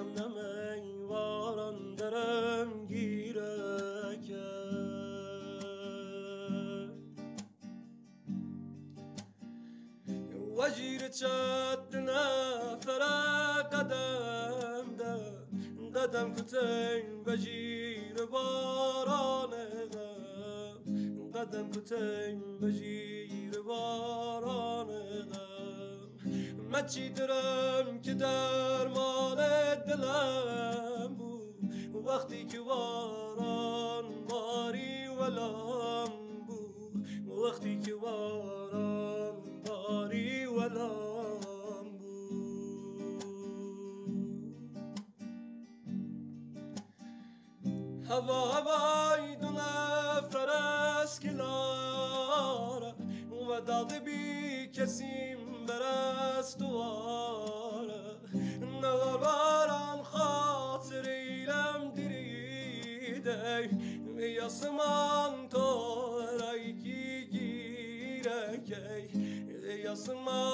نمی واران درم گیره که وجیر چد نفر قدم ده قدم کتین وجیر باران غم قدم کتین وجیر باران غم مچی درم که درمان دلم بود وقتی که باران باری ولام بود وقتی که باران باری ولام بود هوای دو نفر از کلاره و داده بی کسیم برست دواره نوار باران خاطر ایلم دریده یاسمان تو رای کی گیره کی یاسمان